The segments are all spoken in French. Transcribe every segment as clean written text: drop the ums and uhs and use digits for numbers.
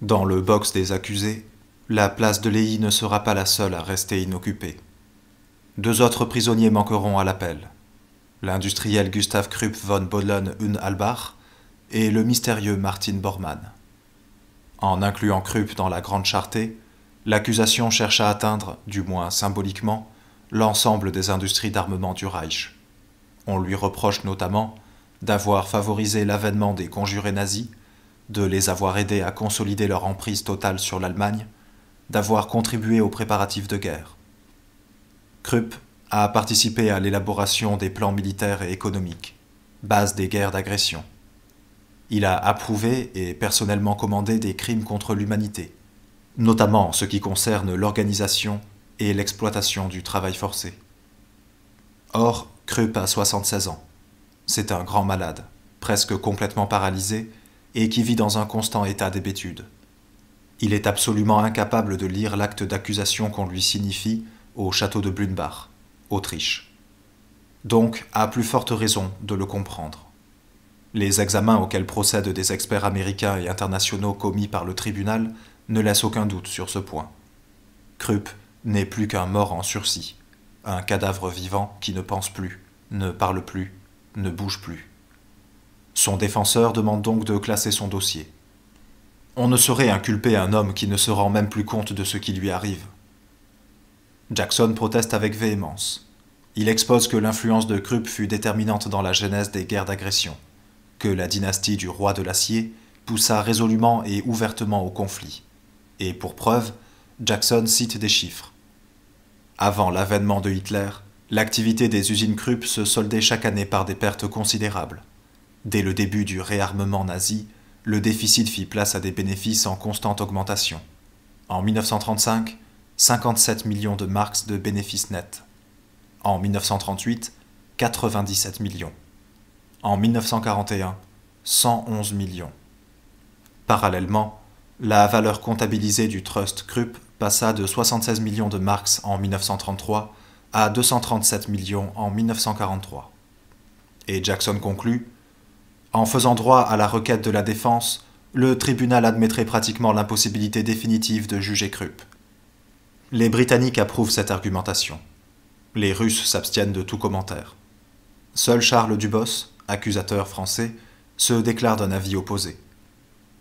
Dans le box des accusés, la place de Lehi ne sera pas la seule à rester inoccupée. Deux autres prisonniers manqueront à l'appel. L'industriel Gustav Krupp von Bohlen und Albach et le mystérieux Martin Bormann. En incluant Krupp dans la Grande Charté, l'accusation cherche à atteindre, du moins symboliquement, l'ensemble des industries d'armement du Reich. On lui reproche notamment d'avoir favorisé l'avènement des conjurés nazis, de les avoir aidés à consolider leur emprise totale sur l'Allemagne, d'avoir contribué aux préparatifs de guerre. Krupp a participé à l'élaboration des plans militaires et économiques, base des guerres d'agression. Il a approuvé et personnellement commandé des crimes contre l'humanité, notamment en ce qui concerne l'organisation et l'exploitation du travail forcé. Or, Krupp a 76 ans. C'est un grand malade, presque complètement paralysé, et qui vit dans un constant état d'hébétude. Il est absolument incapable de lire l'acte d'accusation qu'on lui signifie au château de Blunbach, Autriche. Donc, à plus forte raison de le comprendre. Les examens auxquels procèdent des experts américains et internationaux commis par le tribunal ne laissent aucun doute sur ce point. Krupp n'est plus qu'un mort en sursis, un cadavre vivant qui ne pense plus, ne parle plus, ne bouge plus. Son défenseur demande donc de classer son dossier. On ne saurait inculper un homme qui ne se rend même plus compte de ce qui lui arrive. Jackson proteste avec véhémence. Il expose que l'influence de Krupp fut déterminante dans la genèse des guerres d'agression, que la dynastie du roi de l'acier poussa résolument et ouvertement au conflit. Et pour preuve, Jackson cite des chiffres. Avant l'avènement de Hitler, l'activité des usines Krupp se soldait chaque année par des pertes considérables. Dès le début du réarmement nazi, le déficit fit place à des bénéfices en constante augmentation. En 1935, 57 millions de marks de bénéfices nets. En 1938, 97 millions. En 1941, 111 millions. Parallèlement, la valeur comptabilisée du trust Krupp passa de 76 millions de marks en 1933 à 237 millions en 1943. Et Jackson conclut: en faisant droit à la requête de la défense, le tribunal admettrait pratiquement l'impossibilité définitive de juger Krupp. Les Britanniques approuvent cette argumentation. Les Russes s'abstiennent de tout commentaire. Seul Charles Dubos, accusateur français, se déclare d'un avis opposé.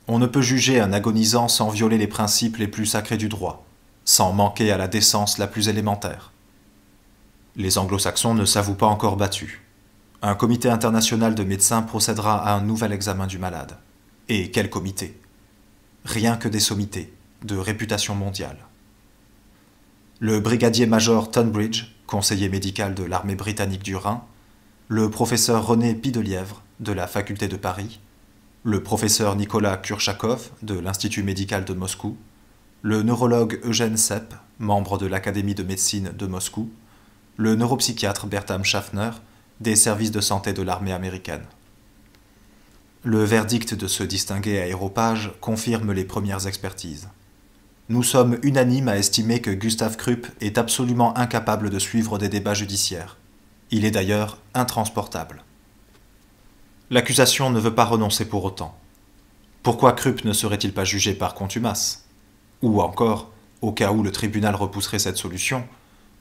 On ne peut juger un agonisant sans violer les principes les plus sacrés du droit, sans manquer à la décence la plus élémentaire. Les Anglo-Saxons ne s'avouent pas encore battus. Un comité international de médecins procédera à un nouvel examen du malade. Et quel comité? Rien que des sommités, de réputation mondiale. Le brigadier-major Tunbridge, conseiller médical de l'armée britannique du Rhin, le professeur René Pidelièvre, de la faculté de Paris, le professeur Nicolas Kurchakov, de l'Institut médical de Moscou, le neurologue Eugène Sepp, membre de l'Académie de médecine de Moscou, le neuropsychiatre Bertram Schaffner, des services de santé de l'armée américaine. Le verdict de ce distingué aéropage confirme les premières expertises. Nous sommes unanimes à estimer que Gustav Krupp est absolument incapable de suivre des débats judiciaires. Il est d'ailleurs intransportable. L'accusation ne veut pas renoncer pour autant. Pourquoi Krupp ne serait-il pas jugé par contumace? Ou encore, au cas où le tribunal repousserait cette solution,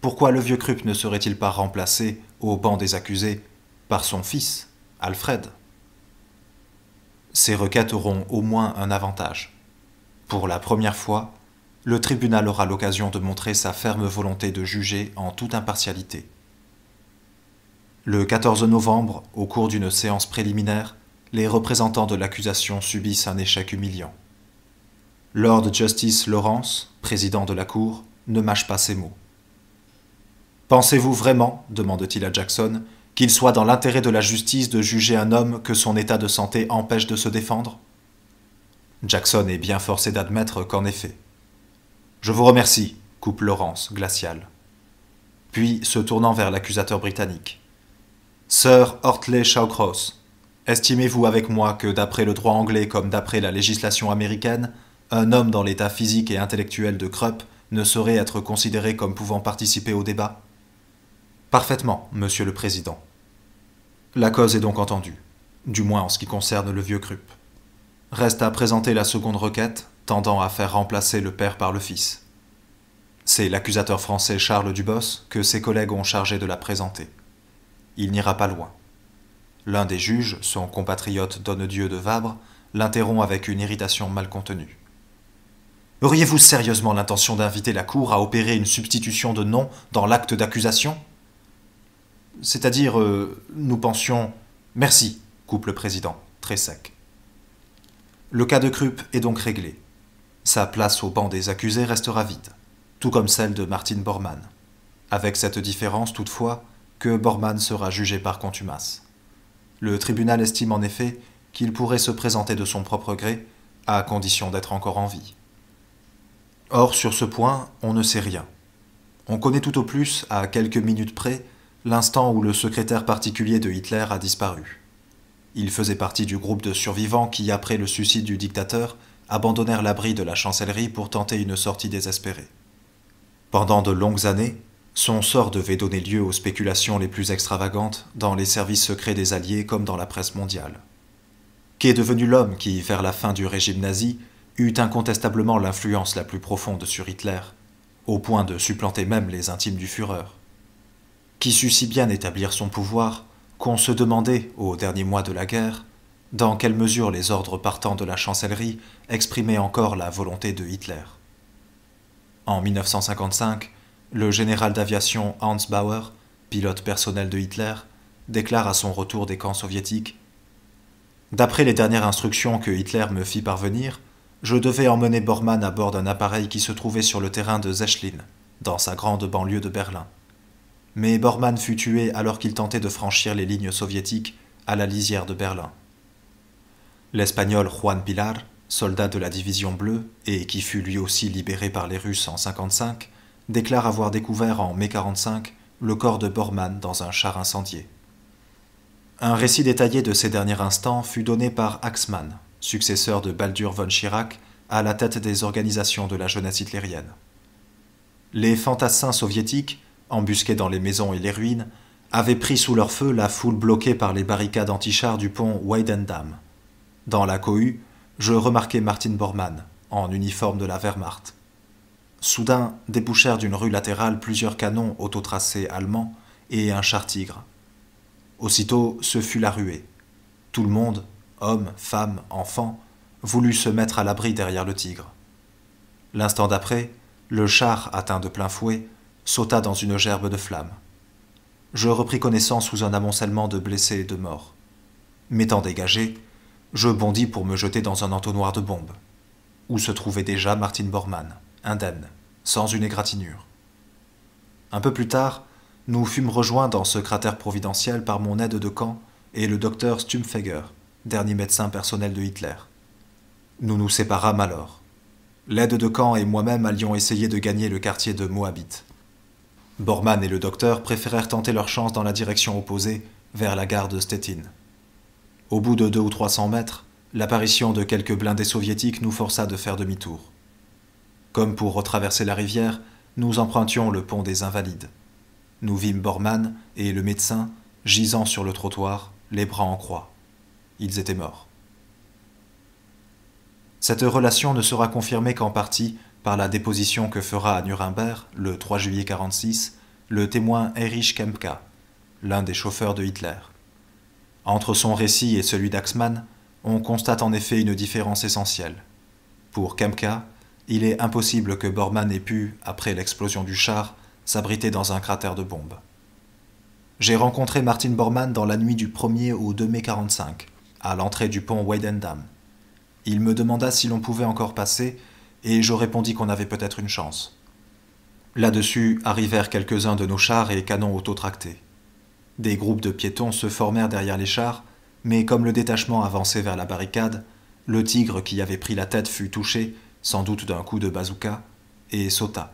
pourquoi le vieux Krupp ne serait-il pas remplacé, au banc des accusés, par son fils, Alfred? Ces requêtes auront au moins un avantage. Pour la première fois, le tribunal aura l'occasion de montrer sa ferme volonté de juger en toute impartialité. Le 14 novembre, au cours d'une séance préliminaire, les représentants de l'accusation subissent un échec humiliant. Lord Justice Lawrence, président de la Cour, ne mâche pas ses mots. « Pensez-vous vraiment, demande-t-il à Jackson, qu'il soit dans l'intérêt de la justice de juger un homme que son état de santé empêche de se défendre ?» Jackson est bien forcé d'admettre qu'en effet. « Je vous remercie, » coupe Lawrence, glacial. Puis, se tournant vers l'accusateur britannique. « Sir Hortley Shawcross, estimez-vous avec moi que d'après le droit anglais comme d'après la législation américaine, un homme dans l'état physique et intellectuel de Krupp ne saurait être considéré comme pouvant participer au débat ? » Parfaitement, Monsieur le Président. La cause est donc entendue, du moins en ce qui concerne le vieux Krupp. Reste à présenter la seconde requête, tendant à faire remplacer le père par le fils. C'est l'accusateur français Charles Dubos que ses collègues ont chargé de la présenter. Il n'ira pas loin. L'un des juges, son compatriote Donnedieu de Vabre, l'interrompt avec une irritation mal contenue. « Auriez-vous sérieusement l'intention d'inviter la Cour à opérer une substitution de nom dans l'acte d'accusation ?»« C'est-à-dire, nous pensions... »« Merci, » coupe le président, très sec. Le cas de Krupp est donc réglé. Sa place au banc des accusés restera vide, tout comme celle de Martin Bormann, avec cette différence toutefois que Bormann sera jugé par contumace. Le tribunal estime en effet qu'il pourrait se présenter de son propre gré, à condition d'être encore en vie. Or, sur ce point, on ne sait rien. On connaît tout au plus, à quelques minutes près, l'instant où le secrétaire particulier de Hitler a disparu. Il faisait partie du groupe de survivants qui, après le suicide du dictateur, abandonnèrent l'abri de la chancellerie pour tenter une sortie désespérée. Pendant de longues années, son sort devait donner lieu aux spéculations les plus extravagantes dans les services secrets des Alliés comme dans la presse mondiale. Qu'est devenu l'homme qui, vers la fin du régime nazi, eut incontestablement l'influence la plus profonde sur Hitler, au point de supplanter même les intimes du Führer, qui sut si bien établir son pouvoir qu'on se demandait, aux derniers mois de la guerre, dans quelle mesure les ordres partant de la chancellerie exprimaient encore la volonté de Hitler. En 1955, le général d'aviation Hans Bauer, pilote personnel de Hitler, déclare à son retour des camps soviétiques « D'après les dernières instructions que Hitler me fit parvenir, je devais emmener Bormann à bord d'un appareil qui se trouvait sur le terrain de Zechlin, dans sa grande banlieue de Berlin. Mais Bormann fut tué alors qu'il tentait de franchir les lignes soviétiques à la lisière de Berlin. » L'Espagnol Juan Pilar, soldat de la division bleue et qui fut lui aussi libéré par les Russes en 1955, déclare avoir découvert en mai 1945 le corps de Bormann dans un char incendié. Un récit détaillé de ces derniers instants fut donné par Axmann, successeur de Baldur von Schirach, à la tête des organisations de la jeunesse hitlérienne. Les fantassins soviétiques, embusqués dans les maisons et les ruines, avaient pris sous leur feu la foule bloquée par les barricades anti-chars du pont Weidendam. Dans la cohue, je remarquai Martin Bormann, en uniforme de la Wehrmacht. Soudain débouchèrent d'une rue latérale plusieurs canons autotracés allemands et un char tigre. Aussitôt, ce fut la ruée. Tout le monde, hommes, femmes, enfants, voulut se mettre à l'abri derrière le tigre. L'instant d'après, le char, atteint de plein fouet, sauta dans une gerbe de flammes. Je repris connaissance sous un amoncellement de blessés et de morts. M'étant dégagé, je bondis pour me jeter dans un entonnoir de bombes, où se trouvait déjà Martin Bormann, indemne, sans une égratignure. Un peu plus tard, nous fûmes rejoints dans ce cratère providentiel par mon aide de camp et le docteur Stumpfegger, dernier médecin personnel de Hitler. Nous nous séparâmes alors. L'aide de camp et moi-même allions essayer de gagner le quartier de Moabit. Bormann et le docteur préférèrent tenter leur chance dans la direction opposée, vers la gare de Stettin. Au bout de 200 ou 300 mètres, l'apparition de quelques blindés soviétiques nous força de faire demi-tour. Comme pour retraverser la rivière, nous empruntions le pont des Invalides. Nous vîmes Bormann et le médecin gisant sur le trottoir, les bras en croix. Ils étaient morts. Cette relation ne sera confirmée qu'en partie par la déposition que fera à Nuremberg, le 3 juillet 1946, le témoin Erich Kempka, l'un des chauffeurs de Hitler. Entre son récit et celui d'Axmann, on constate en effet une différence essentielle. Pour Kempka, il est impossible que Bormann ait pu, après l'explosion du char, s'abriter dans un cratère de bombes. J'ai rencontré Martin Bormann dans la nuit du 1er au 2 mai 1945, à l'entrée du pont Weidendam. Il me demanda si l'on pouvait encore passer, et je répondis qu'on avait peut-être une chance. Là-dessus arrivèrent quelques-uns de nos chars et canons autotractés. Des groupes de piétons se formèrent derrière les chars, mais comme le détachement avançait vers la barricade, le tigre qui avait pris la tête fut touché, sans doute d'un coup de bazooka, et sauta.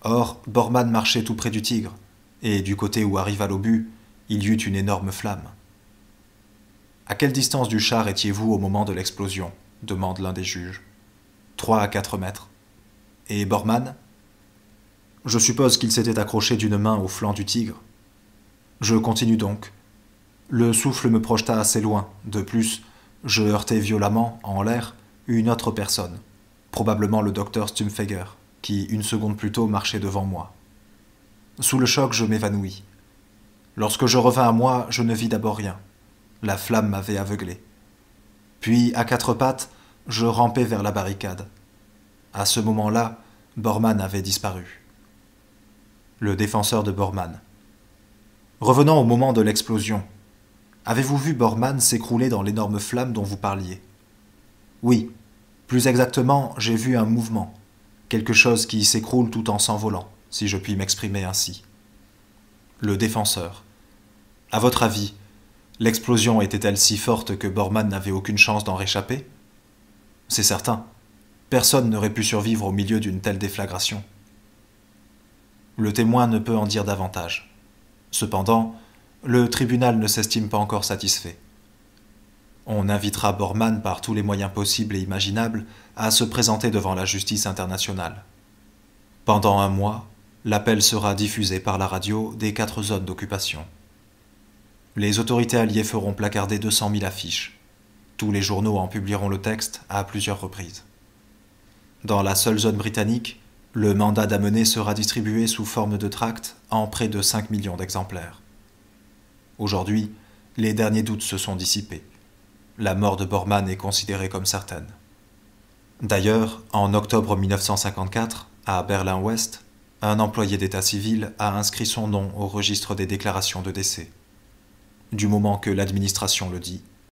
Or, Bormann marchait tout près du tigre, et du côté où arriva l'obus, il y eut une énorme flamme. « À quelle distance du char étiez-vous au moment de l'explosion » demande l'un des juges. « 3 à 4 mètres. »« Et Bormann » ? Je suppose qu'il s'était accroché d'une main au flanc du tigre. Je continue donc. Le souffle me projeta assez loin. De plus, je heurtai violemment, en l'air, une autre personne, probablement le docteur Stumpfeger, qui, une seconde plus tôt, marchait devant moi. Sous le choc, je m'évanouis. Lorsque je revins à moi, je ne vis d'abord rien. La flamme m'avait aveuglé. Puis, à quatre pattes, je rampais vers la barricade. À ce moment-là, Bormann avait disparu. Le défenseur de Bormann. Revenons au moment de l'explosion. Avez-vous vu Bormann s'écrouler dans l'énorme flamme dont vous parliez? Oui. Plus exactement, j'ai vu un mouvement. Quelque chose qui s'écroule tout en s'envolant, si je puis m'exprimer ainsi. Le défenseur. À votre avis, l'explosion était-elle si forte que Bormann n'avait aucune chance d'en réchapper? C'est certain. Personne n'aurait pu survivre au milieu d'une telle déflagration. Le témoin ne peut en dire davantage. Cependant, le tribunal ne s'estime pas encore satisfait. On invitera Bormann par tous les moyens possibles et imaginables à se présenter devant la justice internationale. Pendant un mois, l'appel sera diffusé par la radio des 4 zones d'occupation. Les autorités alliées feront placarder 200 000 affiches. Tous les journaux en publieront le texte à plusieurs reprises. Dans la seule zone britannique, le mandat d'amener sera distribué sous forme de tracts en près de 5 millions d'exemplaires. Aujourd'hui, les derniers doutes se sont dissipés. La mort de Bormann est considérée comme certaine. D'ailleurs, en octobre 1954, à Berlin-Ouest, un employé d'état civil a inscrit son nom au registre des déclarations de décès. Du moment que l'administration le dit,